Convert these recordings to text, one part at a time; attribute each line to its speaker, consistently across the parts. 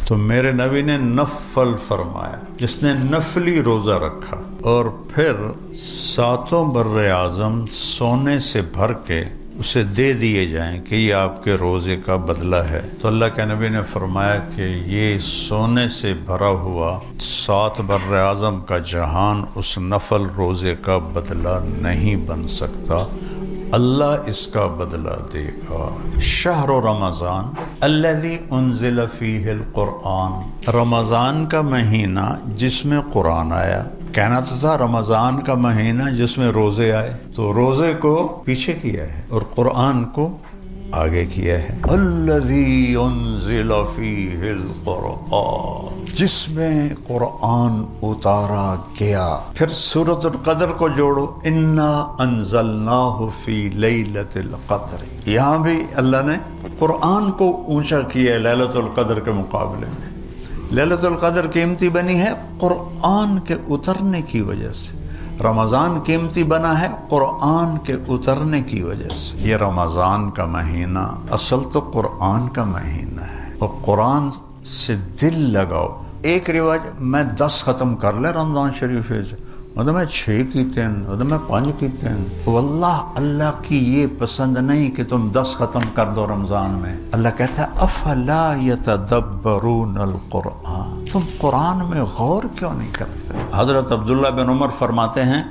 Speaker 1: تو میرے نبی نے نفل فرمایا، جس نے نفلی روزہ رکھا اور پھر 7 بر اعظم سونے سے بھر کے اسے دے دیے جائیں کہ یہ آپ کے روزے کا بدلہ ہے، تو اللہ کے نبی نے فرمایا کہ یہ سونے سے بھرا ہوا 7 بر اعظم کا جہان اس نفل روزے کا بدلہ نہیں بن سکتا، اللہ اس کا بدلہ دے گا۔ شہر رمضان الذی انزل فیہ القرآن، رمضان کا مہینہ جس میں قرآن آیا۔ کہنا تو تھا رمضان کا مہینہ جس میں روزے آئے، تو روزے کو پیچھے کیا ہے اور قرآن کو آگے کیا ہے۔ الذی انزل فیہ القرآن، جس میں قرآن اتارا گیا۔ پھر سورۃ القدر کو جوڑو، انا انزلناہ فی لیلۃ القدر، یہاں بھی اللہ نے قرآن کو اونچا کیا ہے لیلۃ القدر کے مقابلے میں۔ لیلۃ القدر قیمتی بنی ہے قرآن کے اترنے کی وجہ سے، رمضان قیمتی بنا ہے قرآن کے اترنے کی وجہ سے۔ یہ رمضان کا مہینہ اصل تو قرآن کا مہینہ ہے، اور قرآن سے دل لگاؤ۔ ایک رواج میں 10 ختم کر لے رمضان شریف سے، اور میں 6 کیتے ہیں، اور میں 5 کیتے ہیں۔ واللہ اللہ کی یہ پسند نہیں کہ تم 10 ختم کر دو رمضان میں۔ اللہ کہتا ہے افلا یتدبرون القرآن، تم قرآن میں غور کیوں نہیں کرتے؟ حضرت عبداللہ بن عمر فرماتے ہیں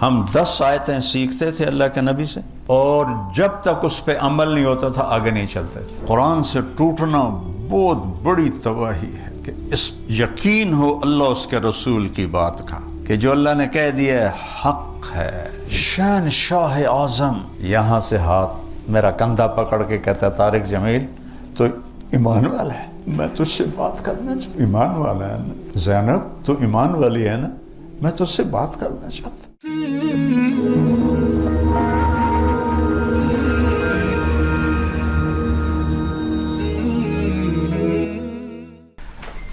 Speaker 1: ہم 10 آیتیں سیکھتے تھے اللہ کے نبی سے، اور جب تک اس پہ عمل نہیں ہوتا تھا آگے نہیں چلتے تھے۔ قرآن سے ٹوٹنا بہت بڑی تباہی ہے کہ اس یقین ہو اللہ اس کے رسول کی بات کا کہ جو اللہ نے کہہ دیا ہے حق ہے۔ شہنشاہ اعظم یہاں سے ہاتھ میرا کندھا پکڑ کے کہتا ہے طارق جمیل تو ایمان والا ہے، میں تجھ سے بات کرنا چاہتا، ایمان والا ہے نا زینب، تو ایمان والی ہے نا، میں تجھ سے بات کرنا چاہتا۔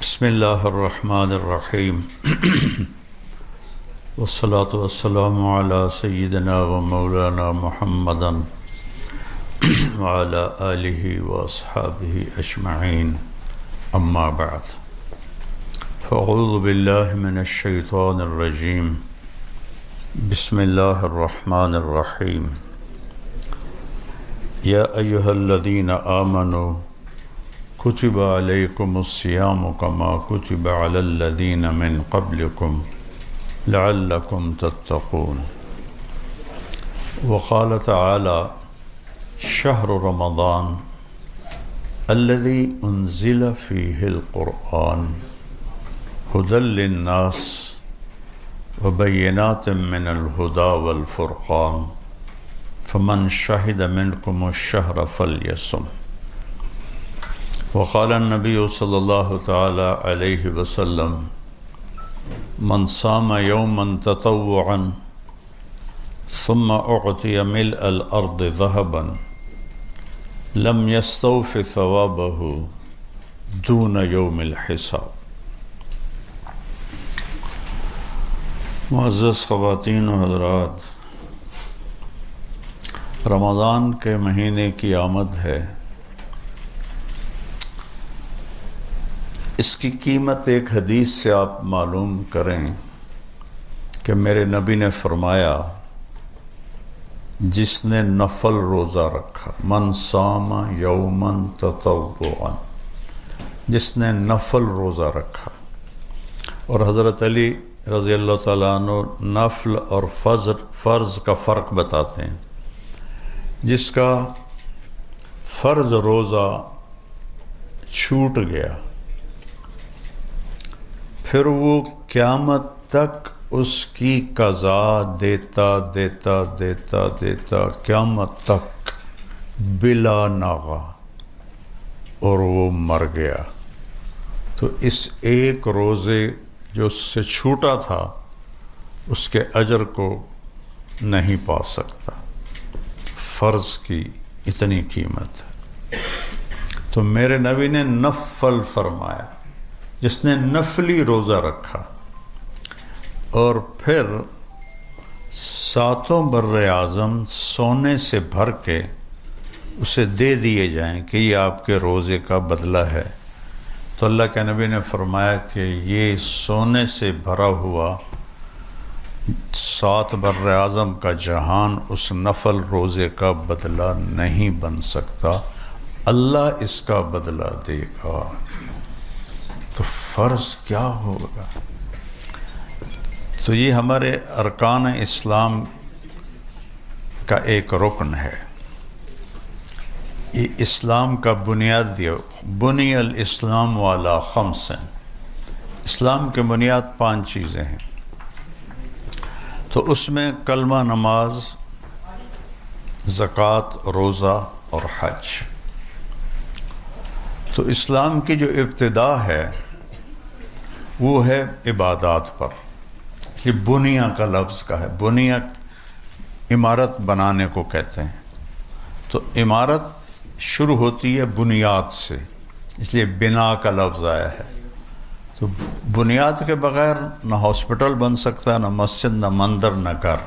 Speaker 1: بسم اللہ الرحمن الرحیم والصلاة والسلام علی سیدنا و مولانا محمد وعلی آلہ واصحابہ اجمعین، اما بعد، فاعوذ باللہ من الشیطان الرجیم، بسم اللہ الرحمن الرحیم، یا ایہا الذین آمنوا کتب علیکم الصیام کما کتب علی الذین من قبلکم لعلکم تتقون۔ وقال تعالی شہر رمضان الذی انزل فیہ القرآن ھدی للناس وبینات من الھدی والفرقان فمن شہد منکم الشہر فلیصم۔ وقال النبی صلی اللہ تعالی علیہ وسلم من صام یوما تطوعا ثم اعطی ملء الارض ذهبا لم یستوف ثوابه دون یوم الحساب۔ معزز خواتین و حضرات، رمضان کے مہینے کی آمد ہے، اس کی قیمت ایک حدیث سے آپ معلوم کریں کہ میرے نبی نے فرمایا جس نے نفل روزہ رکھا، من صام یوما تطوعا، جس نے نفل روزہ رکھا۔ اور حضرت علی رضی اللہ تعالیٰ عنہ نفل اور فرض کا فرق بتاتے ہیں۔ جس کا فرض روزہ چھوٹ گیا، پھر وہ قیامت تک اس کی قضا دیتا دیتا دیتا دیتا قیامت تک بلا ناغہ، اور وہ مر گیا، تو اس ایک روزے جو اس سے چھوٹا تھا اس کے اجر کو نہیں پا سکتا۔ فرض کی اتنی قیمت ہے۔ تو میرے نبی نے نفل فرمایا، جس نے نفلی روزہ رکھا اور پھر 7 بر اعظم سونے سے بھر کے اسے دے دیے جائیں کہ یہ آپ کے روزے کا بدلہ ہے، تو اللہ کے نبی نے فرمایا کہ یہ سونے سے بھرا ہوا 7 بر اعظم کا جہان اس نفل روزے کا بدلہ نہیں بن سکتا، اللہ اس کا بدلہ دے گا۔ تو فرض کیا ہوگا؟ تو یہ ہمارے ارکان اسلام کا ایک رکن ہے، یہ اسلام کا بنیاد دیا۔ بنی الاسلام والا خمس، اسلام کے بنیاد 5 چیزیں ہیں۔ تو اس میں کلمہ، نماز، زکوٰۃ، روزہ اور حج۔ تو اسلام کی جو ابتدا ہے وہ ہے عبادات پر۔ یہ بنیا کا لفظ کا ہے، بنیا عمارت بنانے کو کہتے ہیں۔ تو عمارت شروع ہوتی ہے بنیاد سے، اس لیے بنا کا لفظ آیا ہے۔ تو بنیاد کے بغیر نہ ہاسپٹل بن سکتا، نہ مسجد، نہ مندر، نہ گھر۔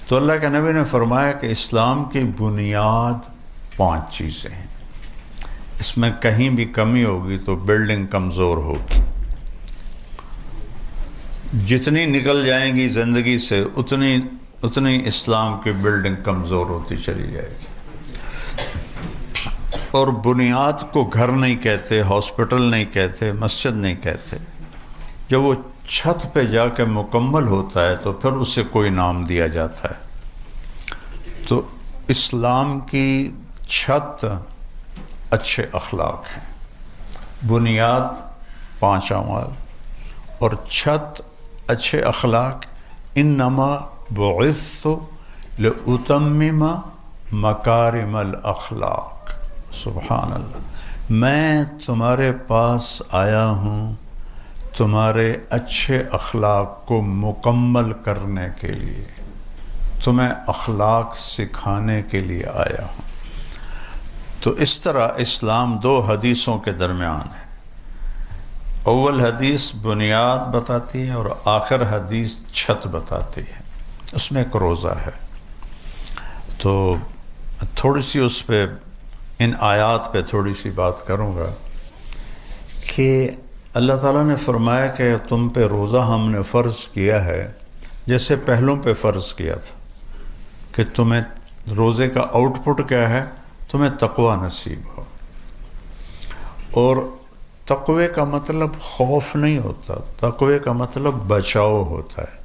Speaker 1: تو اللہ کے نبی نے فرمایا کہ اسلام کی بنیاد 5 چیزیں ہیں، اس میں کہیں بھی کمی ہوگی تو بلڈنگ کمزور ہوگی۔ جتنی نکل جائیں گی زندگی سے اتنی اسلام کی بلڈنگ کمزور ہوتی چلی جائے گی۔ اور بنیاد کو گھر نہیں کہتے، ہاسپٹل نہیں کہتے، مسجد نہیں کہتے۔ جب وہ چھت پہ جا کے مکمل ہوتا ہے تو پھر اسے کوئی نام دیا جاتا ہے۔ تو اسلام کی چھت اچھے اخلاق ہیں، بنیاد 5 اعمال اور چھت اچھے اخلاق۔ انما بعثت لأتمم مکارم الاخلاق، سبحان اللہ، میں تمہارے پاس آیا ہوں تمہارے اچھے اخلاق کو مکمل کرنے کے لیے، تمہیں اخلاق سکھانے کے لیے آیا ہوں۔ تو اس طرح اسلام 2 حدیثوں کے درمیان ہے، اول حدیث بنیاد بتاتی ہے اور آخر حدیث چھت بتاتی ہے۔ اس میں ایک روزہ ہے۔ تو تھوڑی سی اس پہ، ان آیات پہ تھوڑی سی بات کروں گا کہ اللہ تعالیٰ نے فرمایا کہ تم پہ روزہ ہم نے فرض کیا ہے جیسے پہلوں پہ فرض کیا تھا، کہ تمہیں روزے کا آؤٹ پٹ کیا ہے؟ تمہیں تقوی نصیب ہو۔ اور تقوی کا مطلب خوف نہیں ہوتا، تقوی کا مطلب بچاؤ ہوتا ہے،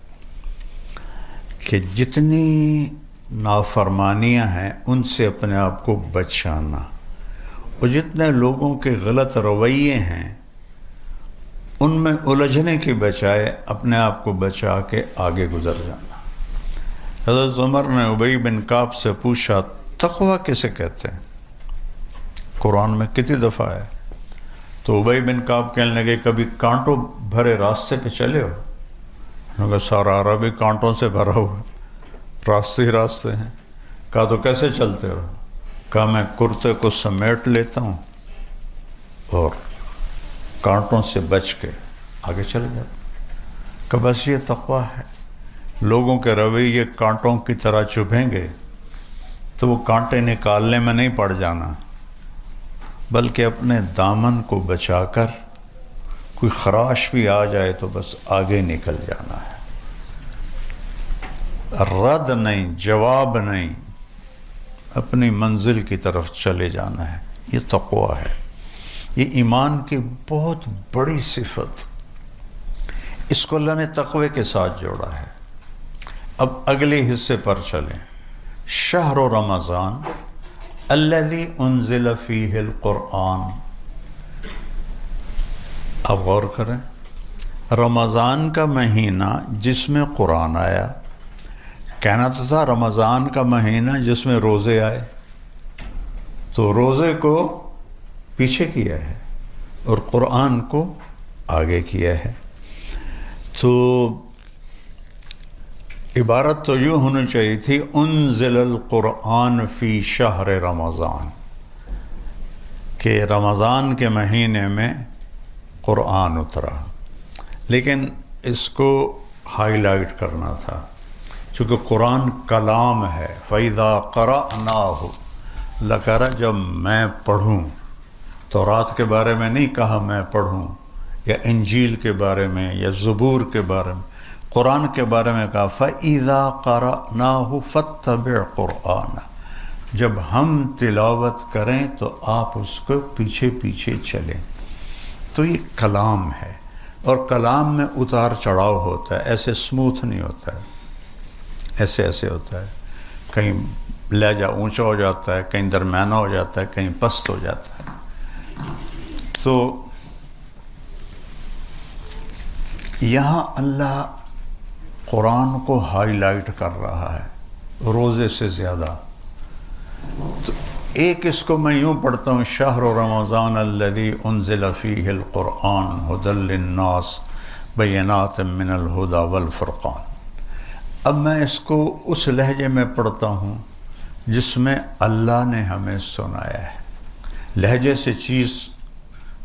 Speaker 1: کہ جتنی نافرمانیاں ہیں ان سے اپنے آپ کو بچانا، اور جتنے لوگوں کے غلط رویے ہیں ان میں الجھنے کی بجائے اپنے آپ کو بچا کے آگے گزر جانا۔ حضرت عمر نے ابی بن کعب سے پوچھا تقوی کسے کہتے ہیں؟ قرآن میں کتنی دفعہ ہے؟ تو ابی بن کعب کہنے لگے کبھی کانٹوں بھرے راستے پہ چلے ہو؟ انہوں نے کہا سارا عربی کانٹوں سے بھرا ہوا ہے، راستے ہی راستے ہیں۔ کہا تو کیسے چلتے ہو؟ کہا میں کرتے کو سمیٹ لیتا ہوں اور کانٹوں سے بچ کے آگے چلے جاتا ہوں۔ کہ بس یہ تقوی ہے۔ لوگوں کے رویے کانٹوں کی طرح چبھیں گے تو وہ کانٹے نکالنے میں نہیں پڑ جانا، بلکہ اپنے دامن کو بچا کر کوئی خراش بھی آ جائے تو بس آگے نکل جانا ہے، رد نہیں، جواب نہیں، اپنی منزل کی طرف چلے جانا ہے۔ یہ تقوی ہے، یہ ایمان کی بہت بڑی صفت، اس کو اللہ نے تقوی کے ساتھ جوڑا ہے۔ اب اگلے حصے پر چلیں۔ شہر رمضان الذی انزل فیہ القرآن، اب غور کریں، رمضان کا مہینہ جس میں قرآن آیا، کہنا تو تھا رمضان کا مہینہ جس میں روزے آئے، تو روزے کو پیچھے کیا ہے اور قرآن کو آگے کیا ہے۔ تو عبارت تو یوں ہونی چاہیے تھی انزل القرآن فی شہر رمضان، کہ رمضان کے مہینے میں قرآن اترا، لیکن اس کو ہائی لائٹ کرنا تھا چونکہ قرآن کلام ہے۔ فَإِذَا قَرَأْنَاهُ، اللہ کہہ رہا جب میں پڑھوں تورات کے بارے میں نہیں کہا میں پڑھوں، یا انجیل کے بارے میں، یا زبور کے بارے میں، قرآن کے بارے میں کہا فَإِذَا قَرَأْنَاهُ فَاتَّبِعْ قُرْآنَ، جب ہم تلاوت کریں تو آپ اس کو پیچھے پیچھے چلیں۔ تو یہ کلام ہے، اور کلام میں اتار چڑھاؤ ہوتا ہے، ایسے سموتھ نہیں ہوتا ہے، ایسے ایسے ہوتا ہے، کہیں لہجہ اونچا ہو جاتا ہے، کہیں درمیانہ ہو جاتا ہے، کہیں پست ہو جاتا ہے۔ تو یہاں اللہ قرآن کو ہائی لائٹ کر رہا ہے روزے سے زیادہ۔ تو ایک اس کو میں یوں پڑھتا ہوں، شہر رمضان الذی انزل فیہ القرآن ھدی للناس بینات من الہدی والفرقان۔ اب میں اس کو اس لہجے میں پڑھتا ہوں جس میں اللہ نے ہمیں سنایا ہے۔ لہجے سے چیز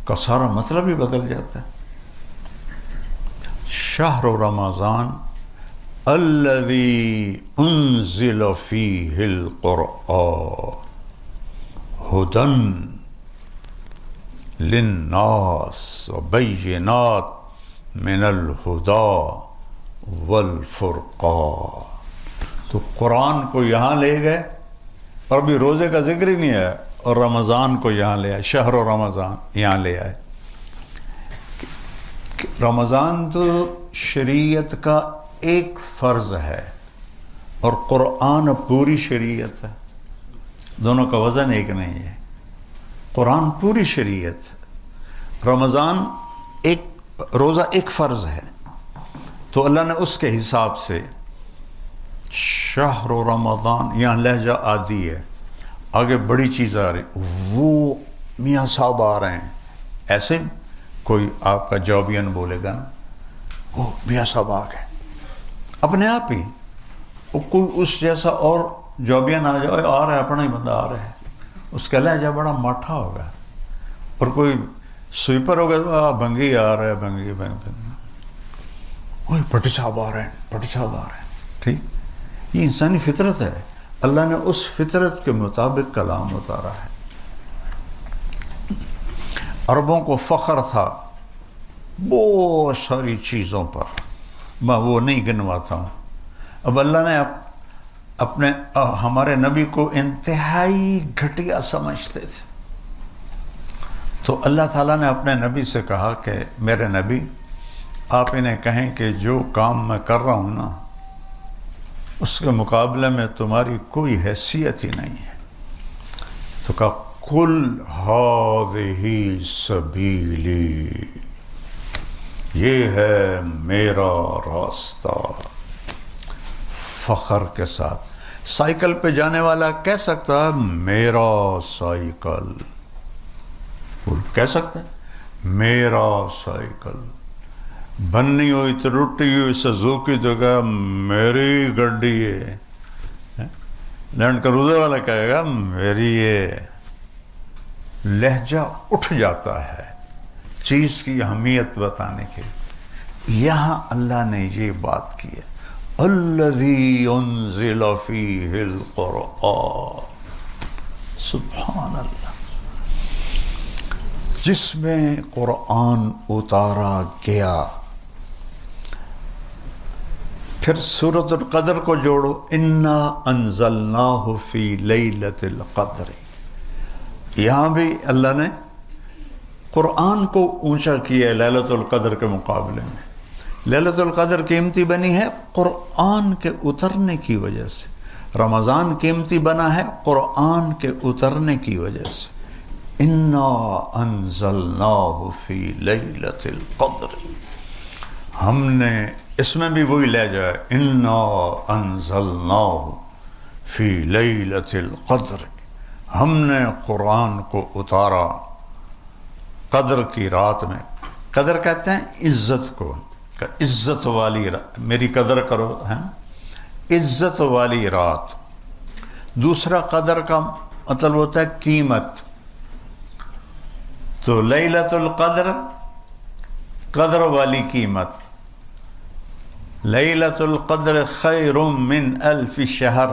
Speaker 1: کا سارا مطلب ہی بدل جاتا ہے۔ شہر رمضان الذی انزل فیہ القرآن ھدی للناس وبینات من الہدی والفرقان۔ تو قرآن کو یہاں لے گئے، اور ابھی روزے کا ذکر ہی نہیں ہے، اور رمضان کو یہاں لے آئے، شہر و رمضان یہاں لے آئے۔ رمضان تو شریعت کا ایک فرض ہے، اور قرآن پوری شریعت ہے، دونوں کا وزن ایک نہیں ہے۔ قرآن پوری شریعت ہے، رمضان ایک روزہ ایک فرض ہے۔ تو اللہ نے اس کے حساب سے شہر رمضان، یہاں لہجہ عادی ہے، آگے بڑی چیز آ رہی، وہ میاں صاحب آ رہے ہیں، ایسے کوئی آپ کا جابین بولے گا نا، وہ میاں صاحب آ گئے اپنے آپ ہی، وہ کوئی اس جیسا اور جابین آ جائے، آ رہا ہے اپنا ہی بندہ آ رہا ہے، اس کا لہجہ بڑا ماٹھا ہوگا۔ اور کوئی سویپر ہوگا تو بھنگی آ رہا ہے، بھنگی وہی پٹی صاحب آ رہے ہیں، پٹی صاحب آ رہے ہیں۔ ٹھیک، یہ انسانی فطرت ہے، اللہ نے اس فطرت کے مطابق کلام اتارا ہے۔ عربوں کو فخر تھا بہت ساری چیزوں پر، میں وہ نہیں گنواتا ہوں۔ اب اللہ نے اپنے ہمارے نبی کو انتہائی گھٹیا سمجھتے تھے، تو اللہ تعالیٰ نے اپنے نبی سے کہا کہ میرے نبی آپ انہیں کہیں کہ جو کام میں کر رہا ہوں نا، اس کے مقابلے میں تمہاری کوئی حیثیت ہی نہیں ہے۔ تو کہا قل ھذہ سبیلی، یہ ہے میرا راستہ، فخر کے ساتھ۔ سائیکل پہ جانے والا کہہ سکتا ہے میرا سائیکل، کہہ سکتا ہے میرا سائیکل، بننی ہوئی تو ٹوٹی ہوئی سزوکی تو کہا میری گڈی ہے، لینڈ کروزر والا کہے گا میری یہ۔ لہجہ اٹھ جاتا ہے چیز کی اہمیت بتانے کے لیے۔ یہاں اللہ نے یہ بات کی ہے، الذی انزل فیہ القرآن، سبحان اللہ، جس میں قرآن اتارا گیا۔ پھر سورۃ القدر کو جوڑو، انا انزلناہ فی لیلۃ القدر، یہاں بھی اللہ نے قرآن کو اونچا کیا ہے لیلۃ القدر کے مقابلے میں۔ لیلۃ القدر قیمتی بنی ہے قرآن کے اترنے کی وجہ سے، رمضان قیمتی بنا ہے قرآن کے اترنے کی وجہ سے۔ انا انزلناہ فی لیلۃ القدر، ہم نے، اس میں بھی وہی لہجہ ہے، انا انزلناہ فی لیلۃ القدر، ہم نے قرآن کو اتارا قدر کی رات میں۔ قدر کہتے ہیں عزت کو، عزت والی رات، میری قدر کرو، ہے نا، عزت والی رات۔ دوسرا قدر کا مطلب ہوتا ہے قیمت، تو لیلۃ القدر قدر والی قیمت، لیلۃ القدر خیر من الف شہر۔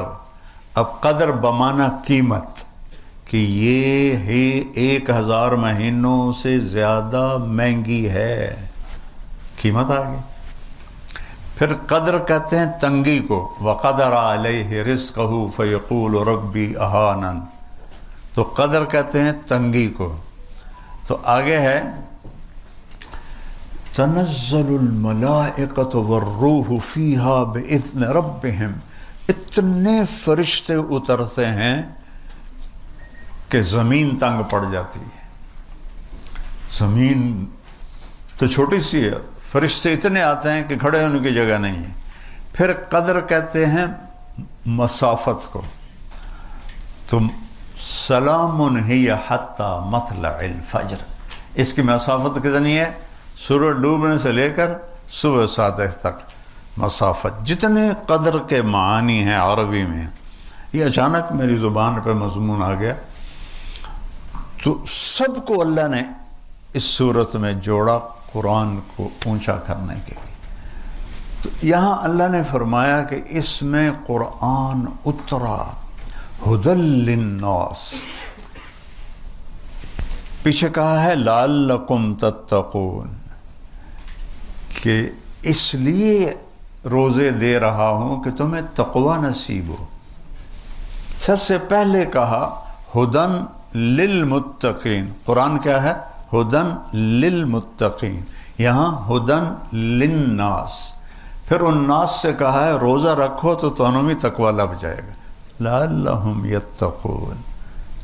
Speaker 1: اب قدر بمانا قیمت، کہ یہ ہی 1000 مہینوں سے زیادہ مہنگی ہے، قیمت آ گئی۔ پھر قدر کہتے ہیں تنگی کو، وَقَدَرَ عَلَيْهِ رِزْقَهُ فَيَقُولُ رَبِّي أَهَانَنِ، تو قدر کہتے ہیں تنگی کو۔ تو آگے ہے تنزل الملائکۃ والروح فیہا بإذن ربہم، اتنے فرشتے اترتے ہیں کہ زمین تنگ پڑ جاتی ہے۔ زمین تو چھوٹی سی ہے، فرشتے اتنے آتے ہیں کہ کھڑے ہونے کی جگہ نہیں ہے۔ پھر قدر کہتے ہیں مسافت کو، تو سلام ہی حتی مطلع الفجر، اس کی مسافت کتنی ہے؟ سورج ڈوبنے سے لے کر صبح 7 تک مسافت۔ جتنے قدر کے معانی ہیں عربی میں، یہ اچانک میری زبان پہ مضمون آ گیا، تو سب کو اللہ نے اس صورت میں جوڑا قرآن کو اونچا کرنے کے لیے۔ تو یہاں اللہ نے فرمایا کہ اس میں قرآن اترا ہدی للناس، پیچھے کہا ہے لعلکم تتقون، کہ اس لیے روزے دے رہا ہوں کہ تمہیں تقوی نصیب ہو۔ سب سے پہلے کہا ہدن للمتقین، قرآن کیا ہے؟ ہدن للمتقین، یہاں ہدن للناس۔ پھر ان ناس سے کہا ہے روزہ رکھو تو تمہیں بھی تقوی لب جائے گا، لعلہم یتقون،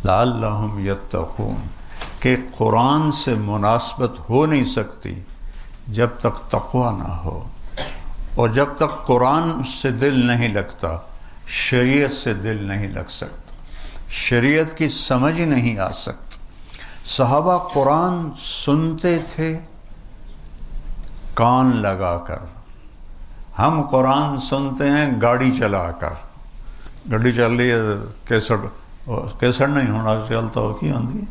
Speaker 1: لعلہم یتقون، کہ قرآن سے مناسبت ہو نہیں سکتی جب تک تقوی نہ ہو، اور جب تک قرآن سے دل نہیں لگتا شریعت سے دل نہیں لگ سکتا، شریعت کی سمجھ ہی نہیں آ سکتی۔ صحابہ قرآن سنتے تھے کان لگا کر، ہم قرآن سنتے ہیں گاڑی چلا کر۔ گاڑی چل رہی ہے، کیسٹ نہیں ہونا چلتا ہو کی آندھی،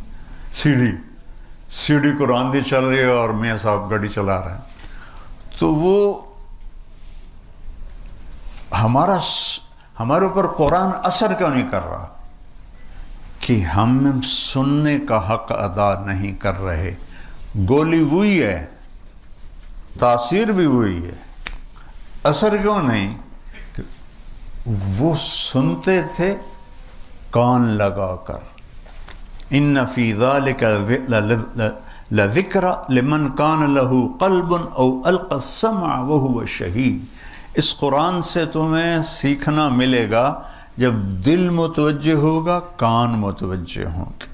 Speaker 1: سی ڈی قرآن دی چل رہی ہے اور میاں صاحب گاڑی چلا رہے ہیں۔ تو وہ ہمارے اوپر قرآن اثر کیوں نہیں کر رہا؟ کہ ہم سننے کا حق ادا نہیں کر رہے۔ گولی وہی ہے، تاثیر بھی وہی ہے، اثر کیوں نہیں؟ کہ وہ سنتے تھے کان لگا کر۔ ان فی ذلک لذکر لمن کان لہ قلب او القى السمع وهو شہید۔ اس قرآن سے تمہیں سیکھنا ملے گا جب دل متوجہ ہوگا، کان متوجہ ہوں گے۔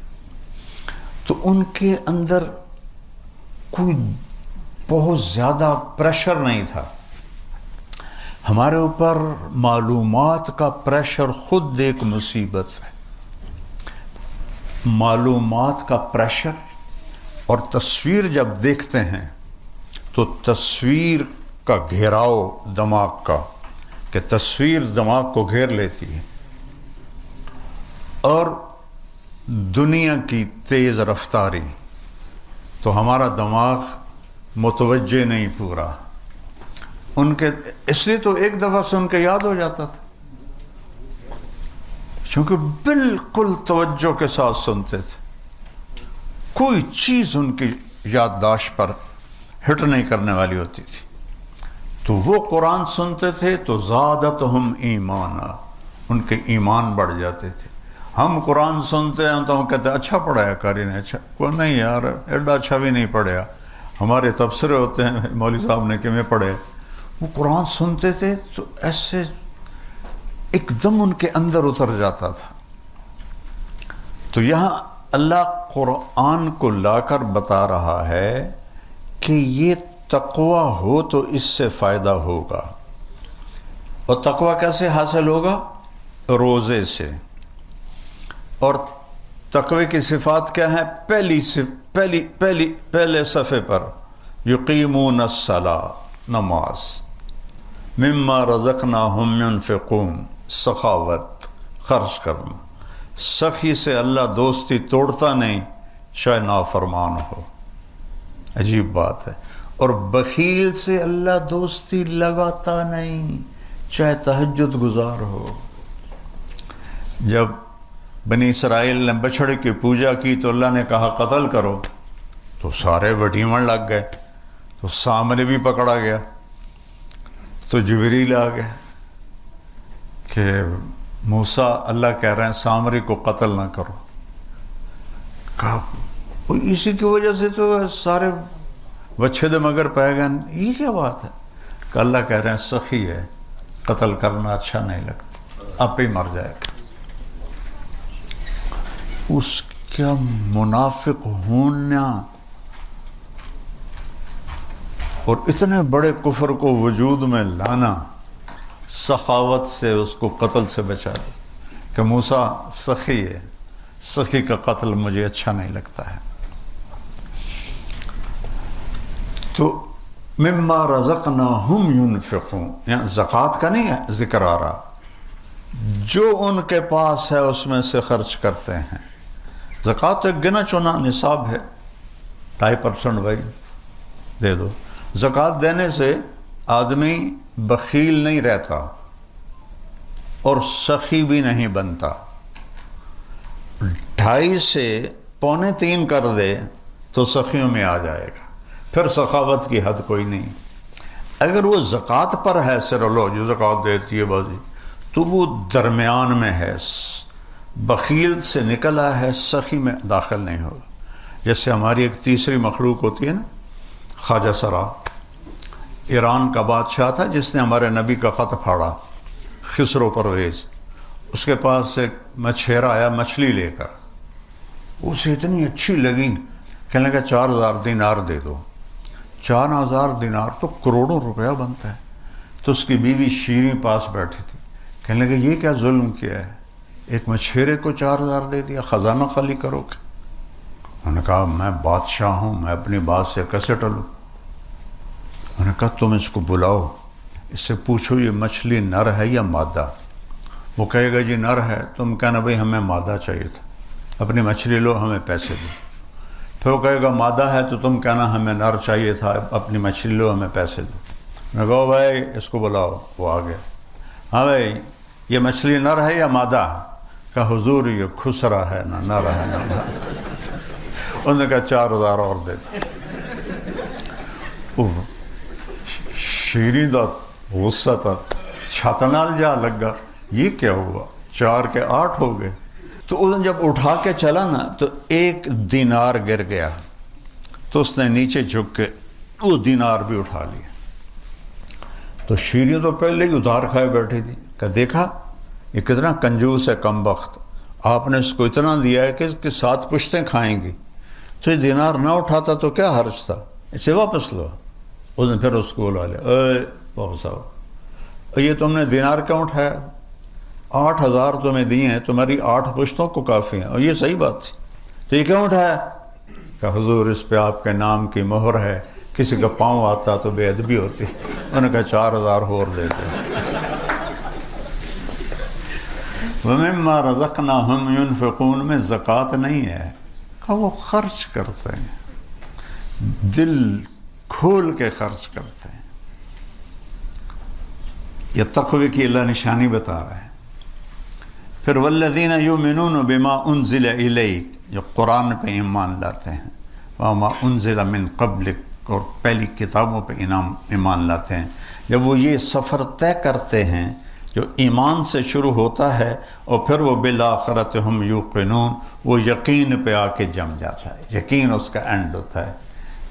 Speaker 1: تو ان کے اندر کوئی بہت زیادہ پریشر نہیں تھا۔ ہمارے اوپر معلومات کا پریشر خود ایک مصیبت ہے۔ معلومات کا پریشر اور تصویر جب دیکھتے ہیں تو تصویر کا گھیراؤ دماغ کا، کہ تصویر دماغ کو گھیر لیتی ہے، اور دنیا کی تیز رفتاری، تو ہمارا دماغ متوجہ نہیں پورا۔ ان کے اس لیے تو ایک دفعہ سن کے یاد ہو جاتا تھا، کیونکہ بالکل توجہ کے ساتھ سنتے تھے، کوئی چیز ان کی یادداشت پر ہٹ نہیں کرنے والی ہوتی تھی۔ تو وہ قرآن سنتے تھے تو زادتہم ایمانا، ان کے ایمان بڑھ جاتے تھے۔ ہم قرآن سنتے ہیں تو ہم کہتے ہیں اچھا پڑھایا قاری نے، اچھا کوئی نہیں یار ایڈا اچھا بھی نہیں پڑھیا، ہمارے تبصرے ہوتے ہیں مولوی صاحب نے کیویں پڑھے۔ وہ قرآن سنتے تھے تو ایسے ایک دم ان کے اندر اتر جاتا تھا۔ تو یہاں اللہ قرآن کو لا کر بتا رہا ہے کہ یہ تقوی ہو تو اس سے فائدہ ہوگا۔ اور تقوی کیسے حاصل ہوگا؟ روزے سے۔ اور تقوی کی صفات کیا ہیں؟ پہلے صفحے پر یقیمون الصلاۃ، نماز، مما رزقناہم ينفقون، سخاوت، خرچ کرنا۔ سخی سے اللہ دوستی توڑتا نہیں چاہے نافرمان ہو، عجیب بات ہے۔ اور بخیل سے اللہ دوستی لگاتا نہیں چاہے تہجد گزار ہو۔ جب بنی اسرائیل نے بچھڑے کی پوجا کی تو اللہ نے کہا قتل کرو، تو سارے وٹیمن لگ گئے، تو سامنے بھی پکڑا گیا، تو جبریل آ گیا کہ موسیٰ اللہ کہہ رہے ہیں سامری کو قتل نہ کرو. کہا اسی کی وجہ سے تو سارے بچے دے مگر پہ گئے، یہ کیا بات ہے؟ کہ اللہ کہہ رہے ہیں سخی ہے، قتل کرنا اچھا نہیں لگتا، آپ ہی مر جائے گا. اس کا منافق ہونا اور اتنے بڑے کفر کو وجود میں لانا سخاوت سے اس کو قتل سے بچا دی کہ موسیٰ سخی ہے، سخی کا قتل مجھے اچھا نہیں لگتا ہے. تو مما رزقناہم ینفقون، یہاں زکوٰۃ کا نہیں ہے ذکر آ رہا، جو ان کے پاس ہے اس میں سے خرچ کرتے ہیں. زکوٰۃ تو ایک گنا چنا نصاب ہے، 2.5% بھائی دے دو. زکوٰۃ دینے سے آدمی بخیل نہیں رہتا اور سخی بھی نہیں بنتا. 2.5 سے 2.25 کر دے تو سخیوں میں آ جائے گا، پھر سخاوت کی حد کوئی نہیں. اگر وہ زکوٰۃ پر ہے سر لو جو زکوٰۃ دیتی ہے بازی، تو وہ درمیان میں ہے، بخیل سے نکلا ہے، سخی میں داخل نہیں ہوگا. جیسے ہماری ایک تیسری مخلوق ہوتی ہے نا، خواجہ سرا، ایران کا بادشاہ تھا جس نے ہمارے نبی کا خط پھاڑا، خسرو پرویز. اس کے پاس ایک مچھیرا آیا مچھلی لے کر، اسے اتنی اچھی لگی، کہنے لگا 4,000 دینار دے دو. 4,000 دینار تو کروڑوں روپیہ بنتا ہے. تو اس کی بیوی شیریں پاس بیٹھی تھی، کہنے لگا یہ کیا ظلم کیا ہے، ایک مچھیرے کو 4,000 دے دیا، خزانہ خالی کرو گے؟ انہوں نے کہا میں بادشاہ ہوں، میں اپنی بات سے کیسے ٹلوں؟ انہوں نے کہا تم اس کو بلاؤ، اس سے پوچھو یہ مچھلی نر ہے یا مادہ. وہ کہے گا جی نر ہے، تم کہنا بھئی ہمیں مادہ چاہیے تھا، اپنی مچھلی لو ہمیں پیسے دو. پھر وہ کہے گا مادہ ہے تو تم کہنا ہمیں نر چاہیے تھا، اپنی مچھلی لو ہمیں پیسے دو. میں کہو بھائی اس کو بلاؤ. وہ آ گیا، ہاں بھائی یہ مچھلی نر ہے یا مادہ؟ کہا حضور یہ خسرا ہے، نہ نر ہے نہ مادہ. انہوں نے کہا 4,000 اور دے دو. شیریں دا غصہ تھا، چھت نال جا لگا، یہ کیا ہوا، 4 کے 8 ہو گئے. تو اس نے جب اٹھا کے چلا نا تو 1 دینار گر گیا، تو اس نے نیچے جھک کے وہ دینار بھی اٹھا لیا. تو شیریں تو پہلے ہی ادھار کھائے بیٹھی تھی، کہ دیکھا یہ کتنا کنجوس ہے کم بخت، آپ نے اس کو اتنا دیا ہے کہ اس کے 7 پشتیں کھائیں گی. تو یہ دینار نہ اٹھاتا تو کیا حرج تھا، اسے واپس لو. اس نے پھر اس کو بلا لیا، اے واپس آؤ، یہ تم نے دینار کیوں اٹھایا؟ 8,000 تمہیں دیے ہیں، تمہاری 8 پشتوں کو کافی ہیں. اور یہ صحیح بات تھی، تو یہ کیوں اٹھایا؟ کہ حضور اس پہ آپ کے نام کی مہر ہے، کسی کا پاؤں آتا تو بے ادبی ہوتی. انہوں نے کہا 4,000 اور دیتے. وَمِمَّا رَزَقْنَاهُمْ يُنْفِقُونَ میں زکوٰۃ نہیں ہے، کہ وہ خرچ کرتے ہیں، دل کھول کے خرچ کرتے ہیں. یہ تقوی کی اللہ نشانی بتا رہا ہے. پھر والذین یؤمنون بما انزل الیک، جو قرآن پہ ایمان لاتے ہیں، وما انزل من قبلک، اور پہلی کتابوں پہ ایمان لاتے ہیں. جب وہ یہ سفر طے کرتے ہیں جو ایمان سے شروع ہوتا ہے اور پھر وہ بالآخرۃ ہم یوقنون، وہ یقین پہ آ کے جم جاتا ہے. یقین اس کا اینڈ ہوتا ہے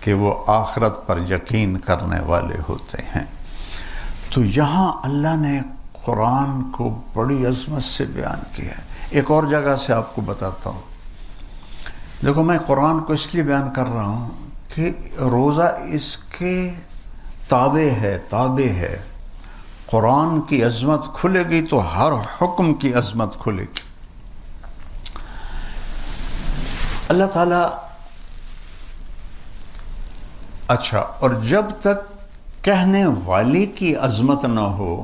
Speaker 1: کہ وہ آخرت پر یقین کرنے والے ہوتے ہیں. تو یہاں اللہ نے قرآن کو بڑی عظمت سے بیان کیا ہے. ایک اور جگہ سے آپ کو بتاتا ہوں. دیکھو میں قرآن کو اس لیے بیان کر رہا ہوں کہ روزہ اس کے تابع ہے. قرآن کی عظمت کھلے گی تو ہر حکم کی عظمت کھلے گی. اللہ تعالیٰ اچھا، اور جب تک کہنے والی کی عظمت نہ ہو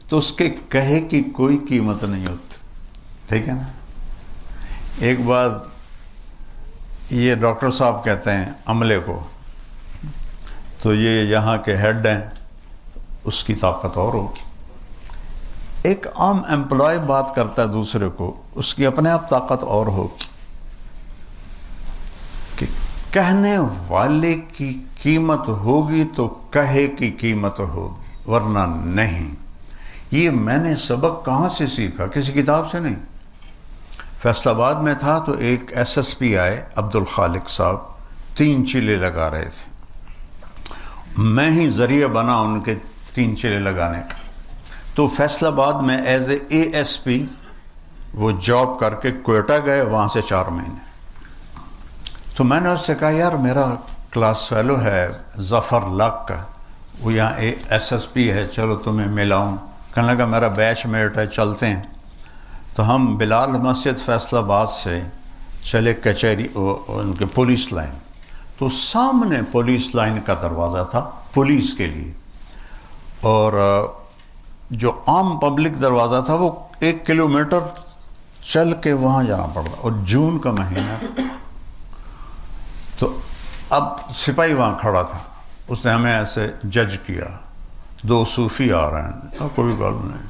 Speaker 1: تو اس کے کہے کی کوئی قیمت نہیں ہوتی. ٹھیک ہے نا؟ ایک بات یہ ڈاکٹر صاحب کہتے ہیں عملے کو، تو یہ یہاں کے ہیڈ ہیں، اس کی طاقت اور ہوگی. ایک عام امپلائی بات کرتا ہے دوسرے کو، اس کی اپنے آپ طاقت اور ہوگی کہ کہنے والے کی قیمت ہوگی تو کہے کی قیمت ہوگی، ورنہ نہیں۔ یہ میں نے سبق کہاں سے سیکھا؟ کسی کتاب سے نہیں۔ فیصل آباد میں تھا تو ایک ایس ایس پی آئے عبد الخالق صاحب، 3 چیلے لگا رہے تھے، میں ہی ذریعہ بنا ان کے 3 چیلے لگانے کا۔ تو فیصل آباد میں ایز اے ایس پی وہ جاب کر کے کوئٹہ گئے، وہاں سے 4 مہینے۔ تو میں نے اس سے کہا یار میرا کلاس فیلو ہے ظفر لاک کا، وہ یہاں ایس ایس پی ہے، چلو تمہیں ملاؤں۔ کہنے لگا میرا بیچ میٹ ہے، چلتے ہیں۔ تو ہم بلال مسجد فیصل آباد سے چلے کچہری ان کے پولیس لائن، تو سامنے پولیس لائن کا دروازہ تھا پولیس کے لیے، اور جو عام پبلک دروازہ تھا وہ 1 کلومیٹر چل کے وہاں جانا پڑتا، اور جون کا مہینہ۔ تو اب سپاہی وہاں کھڑا تھا، اس نے ہمیں ایسے جج کیا، 2 صوفی آ رہے ہیں، کوئی بات نہیں۔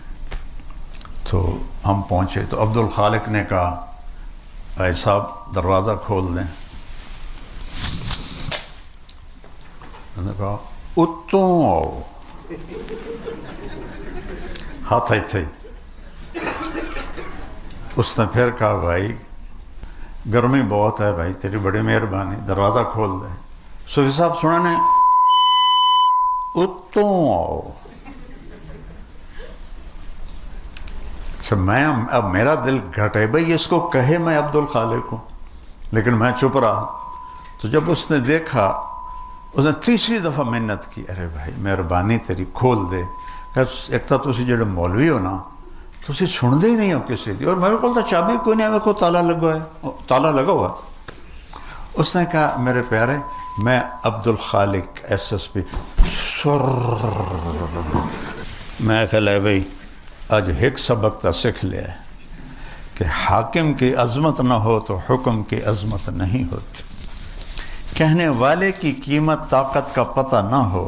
Speaker 1: تو ہم پہنچے تو عبد الخالق نے کہا بھائی صاحب دروازہ کھول دیں۔ میں نے کہا اتوں آؤ، ہاتھ ہی تھے۔ اس نے پھر کہا بھائی گرمی بہت ہے بھائی، تیری بڑی مہربانی، دروازہ کھول دیں۔ صوفی صاحب سنا نے اتوں آؤ۔ اچھا میں اب میرا دل گھٹے بھائی اس کو کہے میں عبد الخالق ہوں، لیکن میں چپ رہا۔ تو جب اس نے دیکھا، اس نے 3ری دفعہ منت کی، ارے بھائی مہربانی تیری کھول دے۔ کہ ایک تو تسی جڑے مولوی ہو نا، تسی سن دے ہی نہیں ہو کسی دی، اور میرے کو تو چابی کوئی نہیں، میرے کو تالا لگا ہوا۔ اس نے کہا میرے پیارے میں Abdul Khaliq S S P, میں کہا ہے بھائی آج ایک سبق تا سکھ لیا ہے کہ حاکم کی عظمت نہ ہو تو حکم کی عظمت نہیں ہوتی، کہنے والے کی قیمت طاقت کا پتہ نہ ہو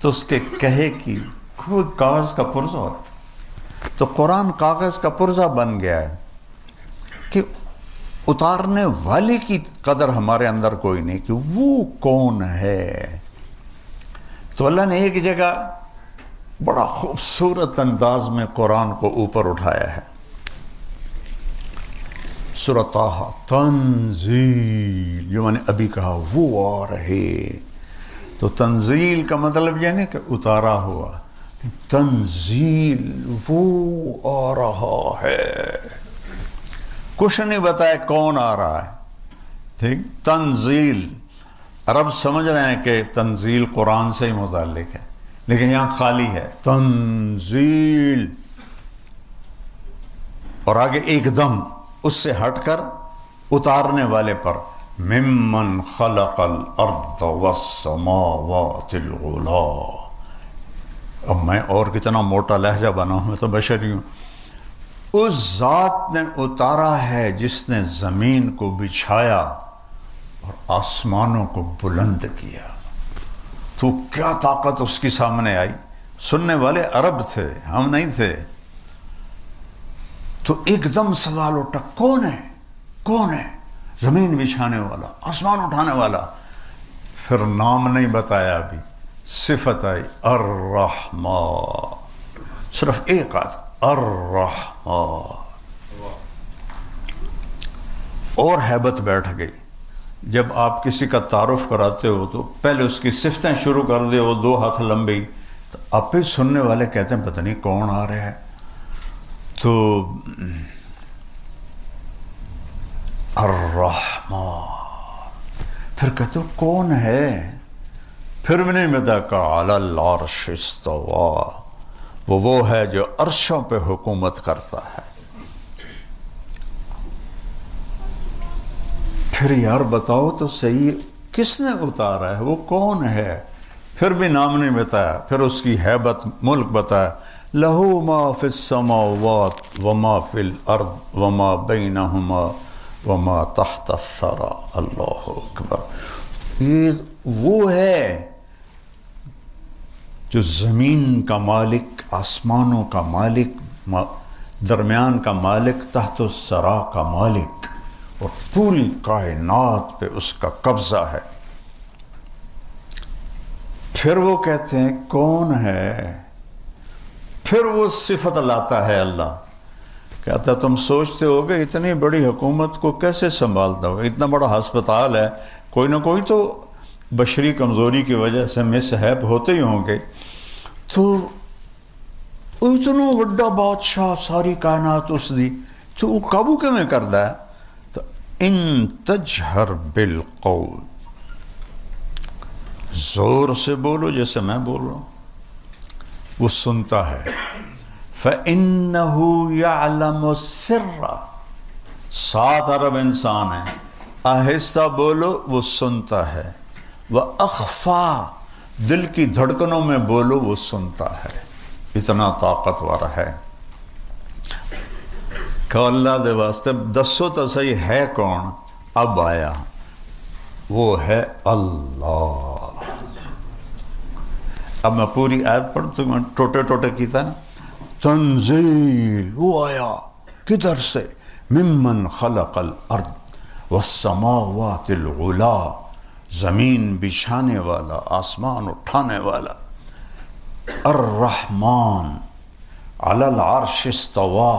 Speaker 1: تو اس کے کہے کی کوئی کاغذ کا پرزہ ہوتا۔ تو قرآن کاغذ کا پرزہ بن گیا ہے کہ اتارنے والے کی قدر ہمارے اندر کوئی نہیں کہ وہ کون ہے۔ تو اللہ نے ایک جگہ بڑا خوبصورت انداز میں قرآن کو اوپر اٹھایا ہے، سورۃ طٰہٰ، تنزیل، جو میں نے ابھی کہا وہ آ رہے۔ تو تنزیل کا مطلب یہ نہیں کہ اتارا ہوا، تنزیل وہ آ رہا ہے، کچھ نہیں بتایا کون آ رہا ہے، ٹھیک۔ تنزیل، عرب سمجھ رہے ہیں کہ تنزیل قرآن سے ہی متعلق ہے، لیکن یہاں خالی ہے تنزیل، اور آگے ایک دم اس سے ہٹ کر اتارنے والے پر، ممن خلق الارض والسماوات العلی۔ اب میں اور کتنا موٹا لہجہ بنا ہوں، میں تو بشری ہوں۔ اس ذات نے اتارا ہے جس نے زمین کو بچھایا اور آسمانوں کو بلند کیا۔ تو کیا طاقت اس کی سامنے آئی؟ سننے والے عرب تھے، ہم نہیں تھے۔ تو ایک دم سوال اٹھا، کون ہے؟ کون ہے؟ زمین بچھانے والا، آسمان اٹھانے والا۔ پھر نام نہیں بتایا، ابھی صفت آئی، الرحمن، صرف ایک آدھ، الرحمن، اور ہیبت بیٹھ گئی۔ جب آپ کسی کا تعارف کراتے ہو تو پہلے اس کی صفتیں شروع کر دے، وہ 2 ہاتھ لمبی، تو آپ ہی سننے والے کہتے ہیں پتہ نہیں کون آ رہا ہے۔ تو الرحمن، پھر کہتے ہو کون ہے؟ پھر بھی نہیں بتا، کہا علی العرش استویٰ، وہ ہے جو عرشوں پہ حکومت کرتا ہے۔ پھر یار بتاؤ تو صحیح، کس نے اتارا ہے؟ وہ کون ہے؟ پھر بھی نام نہیں بتایا۔ پھر اس کی ہیبت، ملک بتایا، لہو ما فی السماوات وما فی الارض وما بینہما وما تحت الثری، اللہ اکبر۔ یہ وہ ہے جو زمین کا مالک، آسمانوں کا مالک، درمیان کا مالک، تحت الثری کا مالک، اور پوری کائنات پہ اس کا قبضہ ہے۔ پھر وہ کہتے ہیں کون ہے؟ پھر وہ صفت لاتا ہے اللہ، کہتا ہے تم سوچتے ہو کہ اتنی بڑی حکومت کو کیسے سنبھالتا ہوگا؟ اتنا بڑا ہسپتال ہے، کوئی نہ کوئی تو بشری کمزوری کی وجہ سے مسہیپ ہوتے ہی ہوں گے، تو اتنا بڑا بادشاہ ساری کائنات اس دی تو وہ قابو کیویں کردا ہے؟ تو ان تجہر بالقول، زور سے بولو جیسے میں بول رہا ہوں، وہ سنتا ہے۔ فَإِنَّهُ يَعْلَمُ السِّرَّ، 7 ارب انسان ہیں، آہستہ بولو وہ سنتا ہے، وَأَخْفَى، دل کی دھڑکنوں میں بولو وہ سنتا ہے، اتنا طاقتور ہے۔ کہ اللہ دے واسطے دسو تو صحیح ہے کون؟ اب آیا، وہ ہے اللہ۔ اب میں پوری آیت پڑھ تو میں ٹوٹے ٹوٹے کیتا نا، تنزیل، وہ آیا کدھر سے؟ ممن خلق الارض والسماوات العلا، زمین بچھانے والا، آسمان اٹھانے والا، الرحمن علی العرش استوا،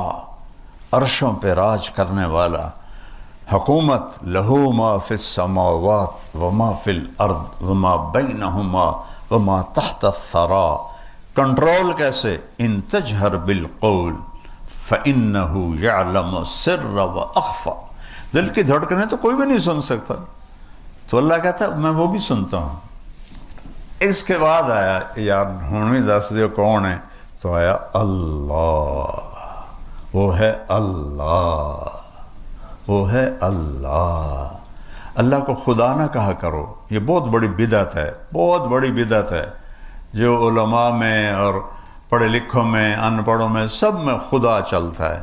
Speaker 1: عرشوں پہ راج کرنے والا، حکومت، لہو ما فی السماوات وما فی الارض وما بینہما وما تحت الثری، کنٹرول کیسے؟ ان تجہر بالقول فإنہ یعلم السر وأخفى، دل کی دھڑکنیں تو کوئی بھی نہیں سن سکتا، تو اللہ کہتا ہے میں وہ بھی سنتا ہوں۔ اس کے بعد آیا یار ہن بھی دس دیو کون ہے؟ تو آیا اللہ، وہ ہے اللہ، وہ ہے اللہ۔ اللہ کو خدا نہ کہا کرو، یہ بہت بڑی بدعت ہے، بہت بڑی بدعت ہے، جو علماء میں اور پڑھے لکھوں میں، ان پڑھوں میں، سب میں خدا چلتا ہے۔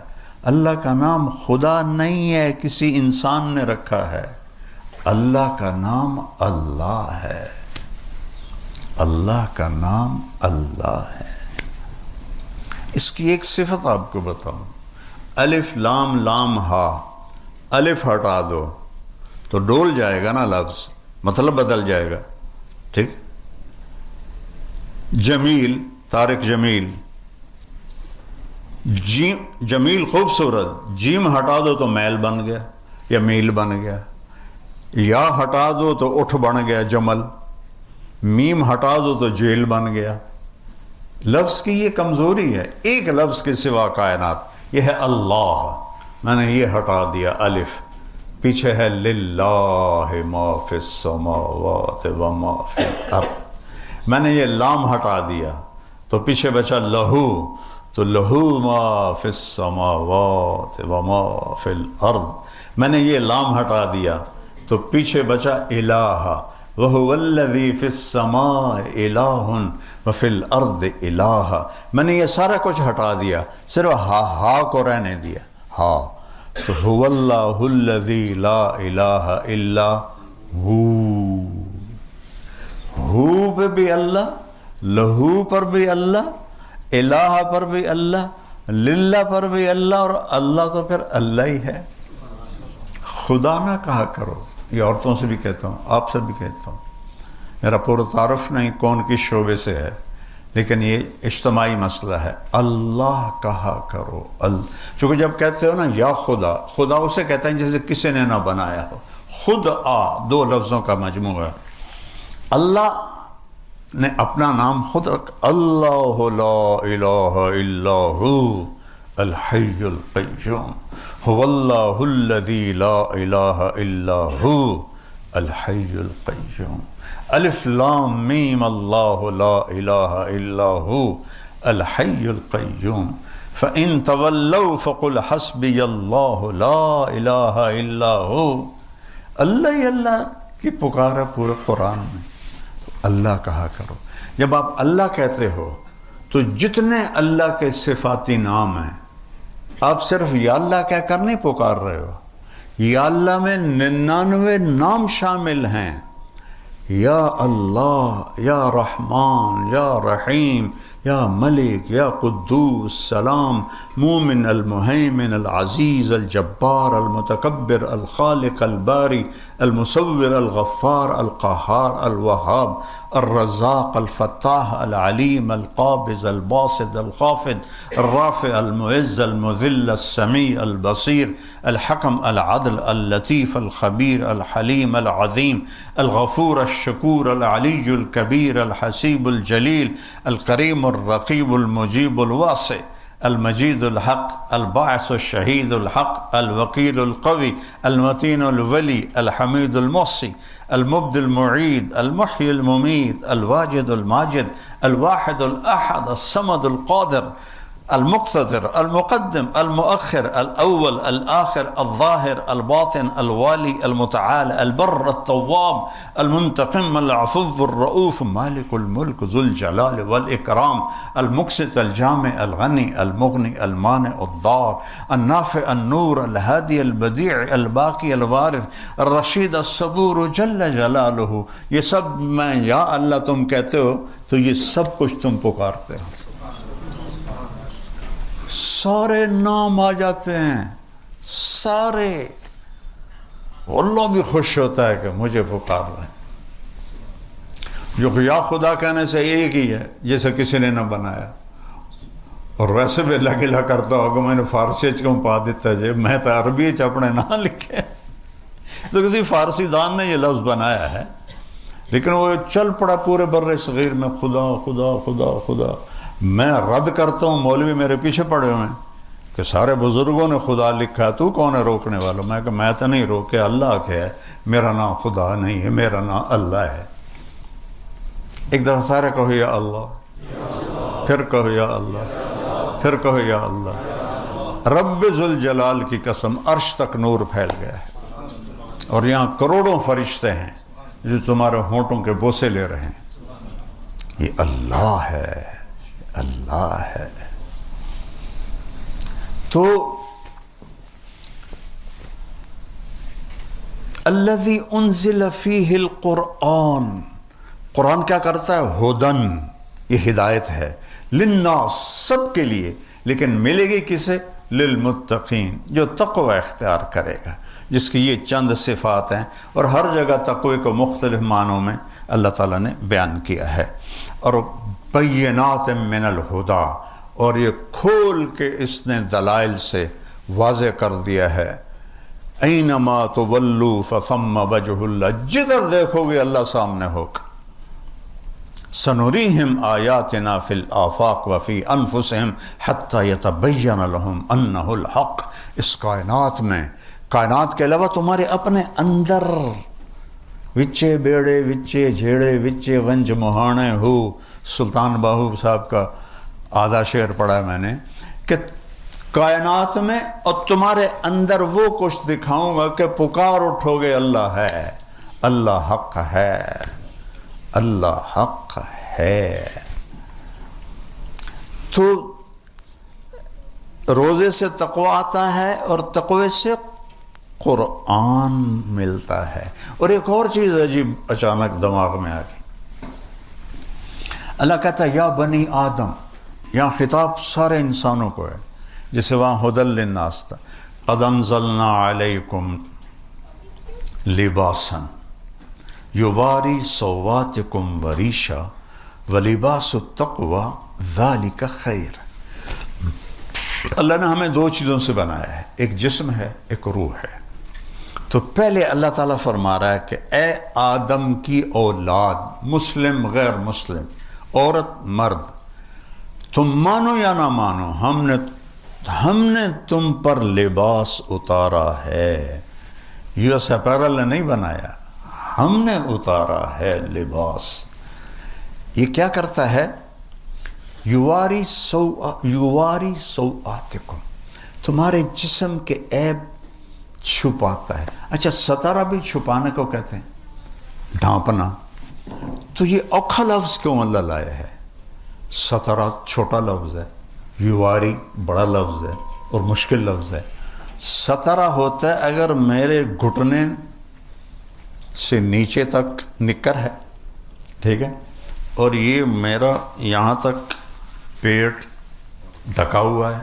Speaker 1: اللہ کا نام خدا نہیں ہے، کسی انسان نے رکھا ہے، اللہ کا نام اللہ ہے، اللہ کا نام اللہ ہے۔ اس کی ایک صفت آپ کو بتاؤں، الف لام لام ہا، الف ہٹا دو تو ڈول جائے گا نا لفظ، مطلب بدل جائے گا، ٹھیک؟ جمیل، طارق جمیل، جیم جمیل خوبصورت، جیم ہٹا دو تو میل بن گیا یا میل بن گیا، یا ہٹا دو تو اٹھ بن گیا جمل، میم ہٹا دو تو جیل بن گیا۔ لفظ کی یہ کمزوری ہے، ایک لفظ کے سوا کائنات، یہ ہے اللہ، میں نے یہ ہٹا دیا الف، پیچھے ہے للہ ما فی السماوات وما فی الارض، میں نے یہ لام ہٹا دیا تو پیچھے بچا لہو، تو لہو ما فی السماوات وما فی الارض، میں نے یہ لام ہٹا دیا تو پیچھے بچا الہ، وَهُوَ الَّذِي فِي السَّمَاءِ إِلَٰهٌ وَفِي الْأَرْضِ إِلَٰهٌ، میں نے یہ سارا کچھ ہٹا دیا، صرف ہا کو رہنے دیا، ہا، تو هُوَ اللَّهُ الَّذِي لَا إِلَٰهَ إِلَّا ہو پہ بھی اللہ، لہو پر بھی اللہ، الہ پر بھی اللہ، للہ پر بھی اللہ، اور اللہ تو پھر اللہ ہی ہے۔ خدا نہ کہا کرو، یہ عورتوں سے بھی کہتا ہوں، آپ سے بھی کہتا ہوں، میرا پورا تعارف نہیں کون کس شعبے سے ہے، لیکن یہ اجتماعی مسئلہ ہے، اللہ کہا کرو۔ چونکہ جب کہتے ہو نا یا خدا، خدا اسے کہتے ہیں جیسے کسی نے نہ بنایا ہو، خود دو لفظوں کا مجموعہ ہے۔ اللہ نے اپنا نام خود رکھ، اللہ لا الہ الا ہو الحی القیوم، هو اللہ الذی لا الہ الا ہو الحی القیوم، الف لام میم اللہ لا الہ الا ہو الحی القیوم، فإن تولوا فقل حسبی اللہ لا الہ الا ہو، اللہ ہی اللہ کی پکار ہے پورے قرآن میں، اللہ کہا کرو۔ جب آپ اللہ کہتے ہو تو جتنے اللہ کے صفاتی نام ہیں، آپ صرف یا اللہ کہہ کر نہیں پکار رہے ہو، یا اللہ میں 99 نام شامل ہیں، یا اللہ، یا رحمان، یا رحیم، یا ملک یا قدوس سلام مومن المہیمن العزیز الجبار المتکبر الخالق الباری المصور الغفار القہار الوہاب الرزاق الفتاح العلیم القابض الباسط الخافض الرافع المعز المذل السمیع البصیر الحکم العدل اللطیف الخبیر الحلیم العظیم الغفور الشکور العلی الکبیر الحسیب الجلیل الکریم الرقیب المجیب الواسع المجید الحق الباعث الشہید الحق الوکیل القوی المتین الولی الحمید المحصی المبد المعید المحیی الممیت الواجد الماجد الواحد الاحد الصمد القادر المقتدر المقدم المؤخر الاول الاخر الظاهر الباطن الوالي المتعال البر التواب المنتقم العفو الرؤوف مالك الملك ذو الجلال والاكرام المقسط الجامع الغني المغني المانع الضار النافع النور الهادي البديع الباقي الوارث الرشيد الصبور جل جلالہ. یہ سب میں یا اللہ تم کہتے ہو تو یہ سب کچھ تم پکارتے ہو. سارے نام آ جاتے ہیں سارے. اللہ بھی خوش ہوتا ہے کہ مجھے پکار رہے ہیں. جو کہ یا خدا کہنے سے ایک ہی ہے جیسے کسی نے نہ بنایا. اور ویسے بھی اللہ گلا کرتا ہوگا میں نے فارسی کیوں پا دیتا جی میں تو عربی اپنے نہ لکھے. تو کسی فارسی دان نے یہ لفظ بنایا ہے لیکن وہ چل پڑا پورے بر صغیر میں خدا خدا خدا خدا. میں رد کرتا ہوں مولوی میرے پیچھے پڑے ہوئے ہیں کہ سارے بزرگوں نے خدا لکھا ہے تو کون ہے روکنے والا. میں کہ میں تو نہیں روکے اللہ کے ہے. میرا نام خدا نہیں ہے میرا نام اللہ ہے. ایک دفعہ سارے کہو یا اللہ پھر کہو یا اللہ پھر کہو یا اللہ. رب ذوالجلال کی قسم عرش تک نور پھیل گیا ہے اور یہاں کروڑوں فرشتے ہیں جو تمہارے ہونٹوں کے بوسے لے رہے ہیں. یہ اللہ ہے اللہ ہے. تو الذی انزل فیہ القرآن. قرآن کیا کرتا ہے؟ ہدن، یہ ہدایت ہے. للناس، سب کے لیے، لیکن ملے گی کسے؟ للمتقین، جو تقوی اختیار کرے گا، جس کی یہ چند صفات ہیں. اور ہر جگہ تقوی کو مختلف معنوں میں اللہ تعالیٰ نے بیان کیا ہے. اور بینات من الہدا، اور یہ کھول کے اس نے دلائل سے واضح کر دیا ہے. اینما تولوا فثم وجہ اللہ، جدھر دیکھو گے اللہ سامنے ہوگا. سنریہم آیاتنا فی الآفاق وفی انفسہم حتی یتبین لہم انہ الحق. اس کائنات میں، کائنات کے علاوہ تمہارے اپنے اندر، وچے بیڑے وچے جھیڑے وچے ونج مہانے ہو. سلطان باہو صاحب کا آدھا شعر پڑھا ہے میں نے کہ کائنات میں اور تمہارے اندر وہ کچھ دکھاؤں گا کہ پکار اٹھو گے اللہ ہے، اللہ حق ہے، اللہ حق ہے. تو روزے سے تقوی آتا ہے اور تقوی سے قرآن ملتا ہے. اور ایک اور چیز عجیب اچانک دماغ میں آ گئی. اللہ کہتا ہے یا بنی آدم، یہاں خطاب سارے انسانوں کو ہے جسے وہاں ہدی للناس تھا. قد انزلنا علیکم لباسا یواری سواتکم وریشا ولباس التقوی ذالک خیر. اللہ نے ہمیں دو چیزوں سے بنایا ہے، ایک جسم ہے ایک روح ہے. تو پہلے اللہ تعالیٰ فرما رہا ہے کہ اے آدم کی اولاد، مسلم غیر مسلم، عورت مرد، تم مانو یا نہ مانو، ہم نے تم پر لباس اتارا ہے. یو ایس اپیرل نے نہیں بنایا، ہم نے اتارا ہے لباس. یہ کیا کرتا ہے؟ یواری سوآتکم، تمہارے جسم کے عیب چھپاتا ہے. اچھا ستارہ بھی چھپانے کو کہتے ہیں، ڈھانپنا. تو یہ اوکھا لفظ کیوں اللہ لائے ہے؟ ستارہ چھوٹا لفظ ہے، یواری بڑا لفظ ہے اور مشکل لفظ ہے. ستارہ ہوتا ہے اگر میرے گھٹنے سے نیچے تک نکر ہے، ٹھیک ہے، اور یہ میرا یہاں تک پیٹ ڈھکا ہوا ہے،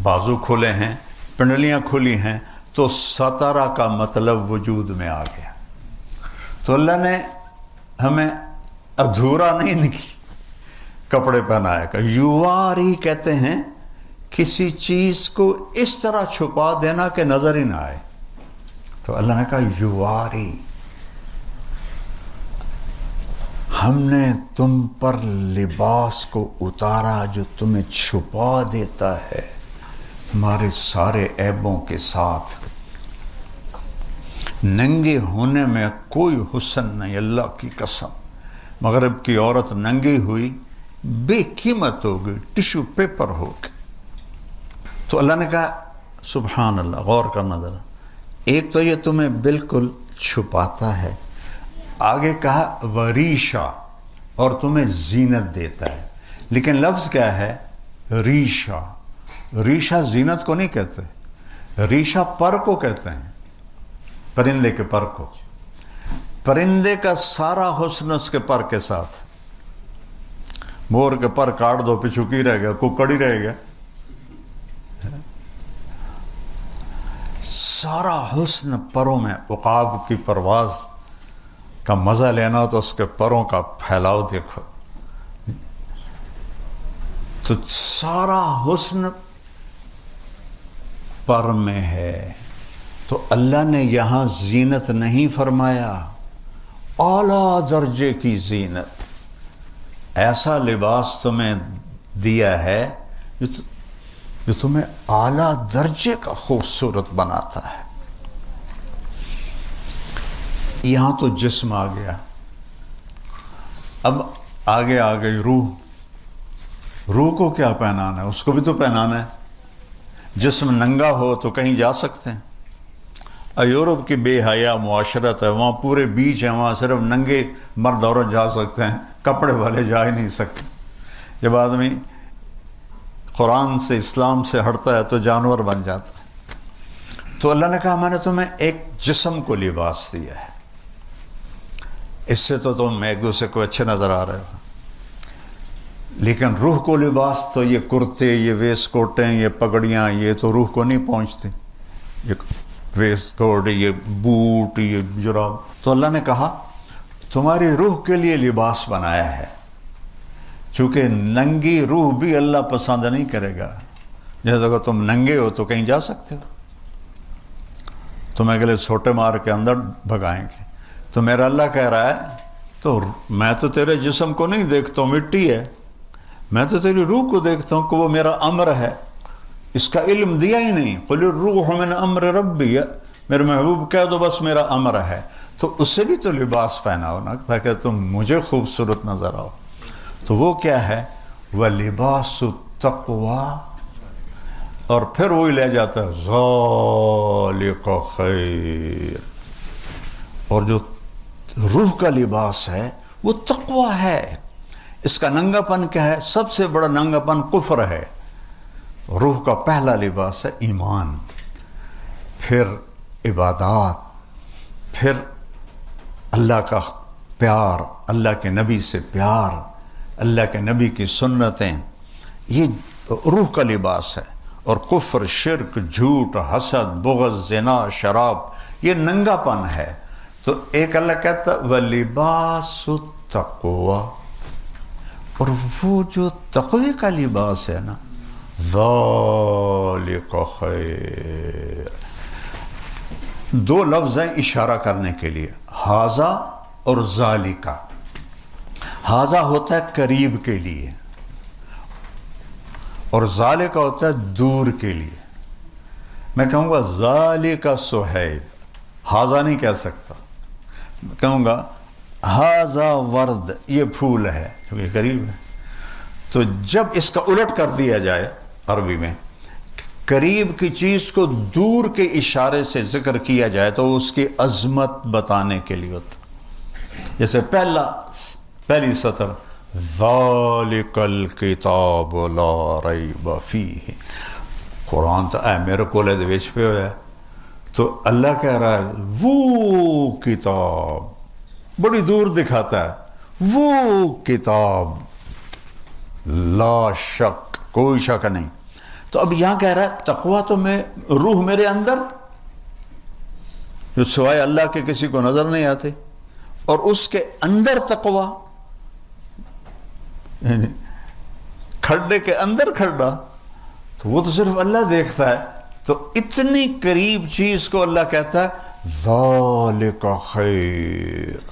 Speaker 1: بازو کھلے ہیں، پنڈلیاں کھلی ہیں، تو سترہ کا مطلب وجود میں آ گیا۔ تو اللہ نے ہمیں ادھورا نہیں کپڑے پہنایا کہ یواری کہتے ہیں کسی چیز کو اس طرح چھپا دینا کہ نظر ہی نہ آئے۔ تو اللہ نے کہا یواری، ہم نے تم پر لباس کو اتارا جو تمہیں چھپا دیتا ہے تمہارے سارے عیبوں کے ساتھ۔ ننگے ہونے میں کوئی حسن نہیں، اللہ کی قسم۔ مغرب کی عورت ننگی ہوئی بے قیمت ہو گئی، ٹشو پیپر ہو گئی۔ تو اللہ نے کہا سبحان اللہ، غور کرنا ذرا، ایک تو یہ تمہیں بالکل چھپاتا ہے، آگے کہا وریشا، اور تمہیں زینت دیتا ہے۔ لیکن لفظ کیا ہے؟ ریشا۔ ریشا زینت کو نہیں کہتے، ریشا پر کو کہتے ہیں، پرندے کے پر کو۔ پرندے کا سارا حسن اس کے پر کے ساتھ۔ مور کے پر کاٹ دو پیچھو کی رہ گیا، ککڑ ہی رہ گیا۔ سارا حسن پروں میں۔ عقاب کی پرواز کا مزہ لینا تو اس کے پروں کا پھیلاؤ دیکھو، تو سارا حسن پر میں ہے۔ تو اللہ نے یہاں زینت نہیں فرمایا، اعلیٰ درجے کی زینت، ایسا لباس تمہیں دیا ہے جو تمہیں اعلیٰ درجے کا خوبصورت بناتا ہے۔ یہاں تو جسم آ گیا، اب آگے آ گئی روح۔ روح کو کیا پہنانا ہے؟ اس کو بھی تو پہنانا ہے۔ جسم ننگا ہو تو کہیں جا سکتے ہیں؟ یورپ کی بے حیا معاشرت ہے، وہاں پورے بیچ ہیں، وہاں صرف ننگے مرد عورت جا سکتے ہیں، کپڑے والے جا ہی نہیں سکتے۔ جب آدمی قرآن سے اسلام سے ہٹتا ہے تو جانور بن جاتا ہے۔ تو اللہ نے کہا میں نے تمہیں ایک جسم کو لباس دیا ہے، اس سے تو تم ایک دوسرے کو اچھے نظر آ رہے ہو، لیکن روح کو لباس تو یہ کرتے، یہ ویسٹ کوٹیں، یہ پگڑیاں، یہ تو روح کو نہیں پہنچتی، یہ ویسٹ کوٹ، یہ بوٹ، یہ جراب۔ تو اللہ نے کہا تمہاری روح کے لیے لباس بنایا ہے، چونکہ ننگی روح بھی اللہ پسند نہیں کرے گا۔ جیسے اگر تم ننگے ہو تو کہیں جا سکتے ہو، تم اگلے چھوٹے مار کے اندر بھگائیں گے۔ تو میرا اللہ کہہ رہا ہے تو میں تو تیرے جسم کو نہیں دیکھتا ہوں، مٹی ہے، میں تو تیری روح کو دیکھتا ہوں کہ وہ میرا امر ہے، اس کا علم دیا ہی نہیں۔ قل الروح من امر ربی، میرے محبوب کہہ دو بس میرا امر ہے، تو اس سے بھی تو لباس پہناؤ نا تاکہ تم مجھے خوبصورت نظر آؤ۔ تو وہ کیا ہے؟ وَلِبَاسُ التَّقْوَىٰ، اور پھر وہی لے جاتا ہے ذَلِكَ خَيْرٌ۔ اور جو روح کا لباس ہے وہ تقویٰ ہے۔ اس کا ننگا پن کیا ہے؟ سب سے بڑا ننگا پن کفر ہے۔ روح کا پہلا لباس ہے ایمان، پھر عبادات، پھر اللہ کا پیار، اللہ کے نبی سے پیار، اللہ کے نبی کی سنتیں، یہ روح کا لباس ہے۔ اور کفر، شرک، جھوٹ، حسد، بغض، زنا، شراب، یہ ننگا پن ہے۔ تو ایک اللہ کہتا وَلِبَاسُ التَّقْوَىٰ، اور وہ جو تقوی کا لباس ہے نا، ذَلِكَ خَيْرٌ۔ دو لفظ ہیں اشارہ کرنے کے لیے، ھذا اور ذالکا۔ ھذا ہوتا ہے قریب کے لیے، اور ذالکا ہوتا ہے دور کے لیے۔ میں کہوں گا ذالکا صہیب، ھذا نہیں کہہ سکتا، کہوں گا ھذا ورد، یہ پھول ہے کیونکہ قریب ہے۔ تو جب اس کا الٹ کر دیا جائے عربی میں، قریب کی چیز کو دور کے اشارے سے ذکر کیا جائے تو اس کی عظمت بتانے کے لیے ہوتا۔ جیسے پہلی سطر ذالک الکتاب لا ریب فیہ، قرآن تو اے میرے کولے دے وچ پہ ہویا ہے، تو اللہ کہہ رہا ہے وہ کتاب، بڑی دور دکھاتا ہے وہ کتاب لا شک، کوئی شک نہیں. تو اب یہاں کہہ رہا ہے تقویٰ تو میں روح میرے اندر جو سوائے اللہ کے کسی کو نظر نہیں آتے، اور اس کے اندر تقویٰ یعنی کھڈے کے اندر کھڈا، تو وہ تو صرف اللہ دیکھتا ہے. تو اتنی قریب چیز کو اللہ کہتا ہے ذالک خیر،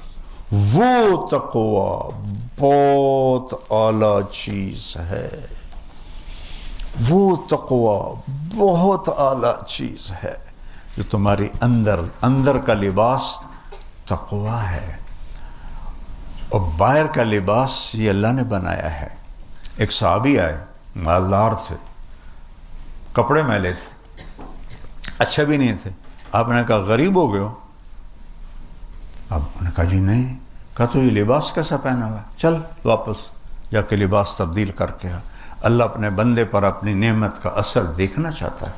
Speaker 1: وہ تقویٰ بہت اعلیٰ چیز ہے، وہ تقویٰ بہت اعلیٰ چیز ہے جو تمہاری اندر کا لباس تقویٰ ہے، اور باہر کا لباس یہ اللہ نے بنایا ہے. ایک صحابی آئے، مالدار تھے، کپڑے میلے تھے، اچھے بھی نہیں تھے. آپ نے کہا غریب ہو گئے ہو؟ اب انہوں نے کہا جی نہیں. کہا تو یہ لباس کیسا پہنا ہوا ہے؟ چل واپس جا کے لباس تبدیل کر کے آ. اللہ اپنے بندے پر اپنی نعمت کا اثر دیکھنا چاہتا ہے.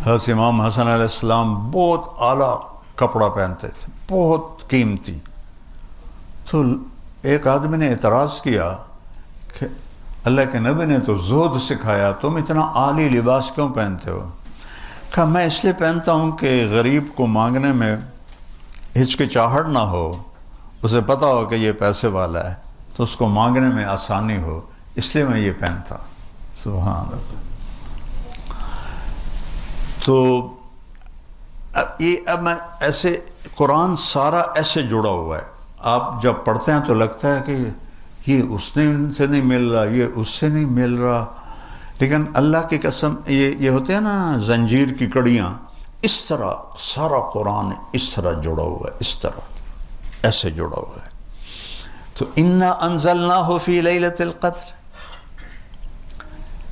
Speaker 1: حضرت امام حسن علیہ السلام بہت اعلیٰ کپڑا پہنتے تھے، بہت قیمتی. تو ایک آدمی نے اعتراض کیا کہ اللہ کے نبی نے تو زہد سکھایا، تم اتنا عالی لباس کیوں پہنتے ہو؟ کہا میں اس لیے پہنتا ہوں کہ غریب کو مانگنے میں ہچکچاہٹ نہ ہو، اسے پتہ ہو کہ یہ پیسے والا ہے تو اس کو مانگنے میں آسانی ہو، اس لیے میں یہ پہنتا. سبحان اللہ. تو اب میں ایسے قرآن سارا ایسے جڑا ہوا ہے. آپ جب پڑھتے ہیں تو لگتا ہے کہ یہ اس نے ان سے نہیں مل رہا، یہ اس سے نہیں مل رہا، لیکن اللہ کی قسم یہ ہوتے ہیں نا زنجیر کی کڑیاں، اس طرح سارا قرآن اس طرح جڑا ہوا ہے، اس طرح ایسے جڑا ہوا ہے. تو انا انزلناہ فی لیلۃ القدر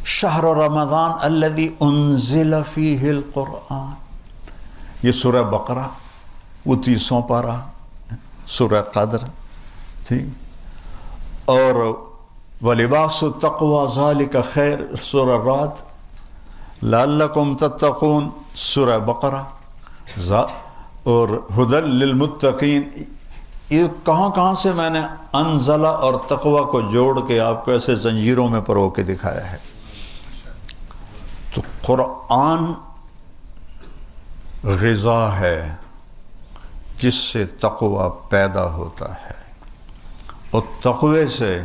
Speaker 1: شہر رمضان الذی انزل فیہ القرآن. یہ سورہ بقرہ، وہ 30واں پارہ سورہ قدر تھی. اور وَلِبَاسُ التَّقْوَى ذَلِكَ خَيْرٌ سورہ رعد، لَعَلَّكُمْ تَتَّقُونَ سورہ بقرہ، اور ہدی للمتقین. یہ کہاں سے میں نے انزلہ اور تقوی کو جوڑ کے آپ کو ایسے زنجیروں میں پرو کے دکھایا ہے. تو قرآن غذا ہے جس سے تقوی پیدا ہوتا ہے، اور تقوی سے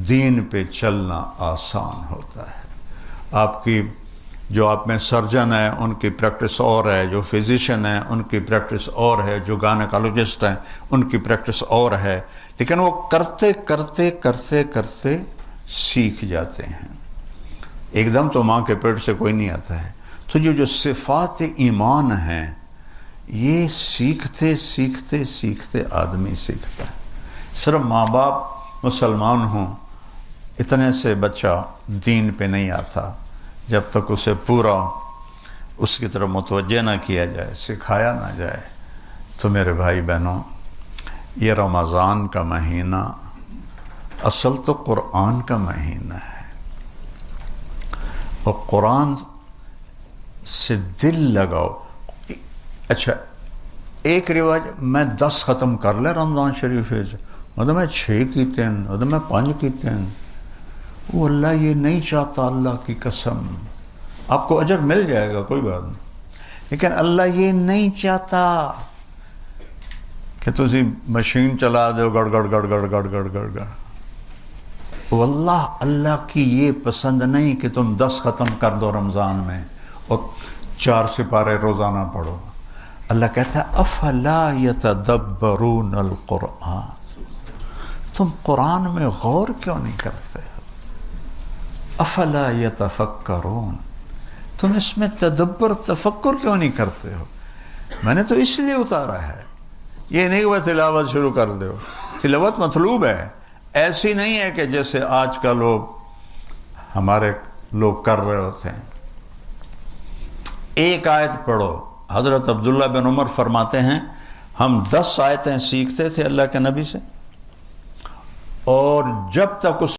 Speaker 1: دین پہ چلنا آسان ہوتا ہے. آپ کی جو آپ میں سرجن ہیں ان کی پریکٹس اور ہے، جو فزیشین ہیں ان کی پریکٹس اور ہے، جو گائنیکالوجسٹ ہیں ان کی پریکٹس اور ہے، لیکن وہ کرتے کرتے کرتے کرتے سیکھ جاتے ہیں. ایک دم تو ماں کے پیٹ سے کوئی نہیں آتا ہے. تو جو صفات ایمان ہیں یہ سیکھتے سیکھتے سیکھتے آدمی سیکھتا ہے. صرف ماں باپ مسلمان ہوں اتنے سے بچہ دین پہ نہیں آتا جب تک اسے پورا اس کی طرف متوجہ نہ کیا جائے، سکھایا نہ جائے. تو میرے بھائی بہنوں، یہ رمضان کا مہینہ اصل تو قرآن کا مہینہ ہے، اور قرآن سے دل لگاؤ. اچھا ایک رواج میں 10 ختم کر لے رمضان شریف مطلب میں 6 کیتے ہیں، مطلب میں 5 کیتے ہیں. وہ اللہ یہ نہیں چاہتا. اللہ کی قسم آپ کو اجر مل جائے گا، کوئی بات نہیں، لیکن اللہ یہ نہیں چاہتا کہ تسی مشین چلا دو گڑ گڑ گڑ گڑ گڑ گڑ گڑ گڑ. واللہ اللہ کی یہ پسند نہیں کہ تم 10 ختم کر دو رمضان میں اور 4 سپارے روزانہ پڑھو. اللہ کہتا ہے افلا یتدبرون القرآن، تم قرآن میں غور کیوں نہیں کرتے ہو؟ افلا یتفکرون، تم اس میں تدبر تفکر کیوں نہیں کرتے ہو؟ میں نے تو اس لیے اتارا ہے. یہ نہیں کہ تلاوت شروع کر دو. تلاوت مطلوب ہے، ایسی نہیں ہے کہ جیسے آج کا ہمارے لوگ کر رہے ہوتے ہیں. ایک آیت پڑھو. حضرت عبداللہ بن عمر فرماتے ہیں ہم 10 آیتیں سیکھتے تھے اللہ کے نبی سے، اور جب تک اس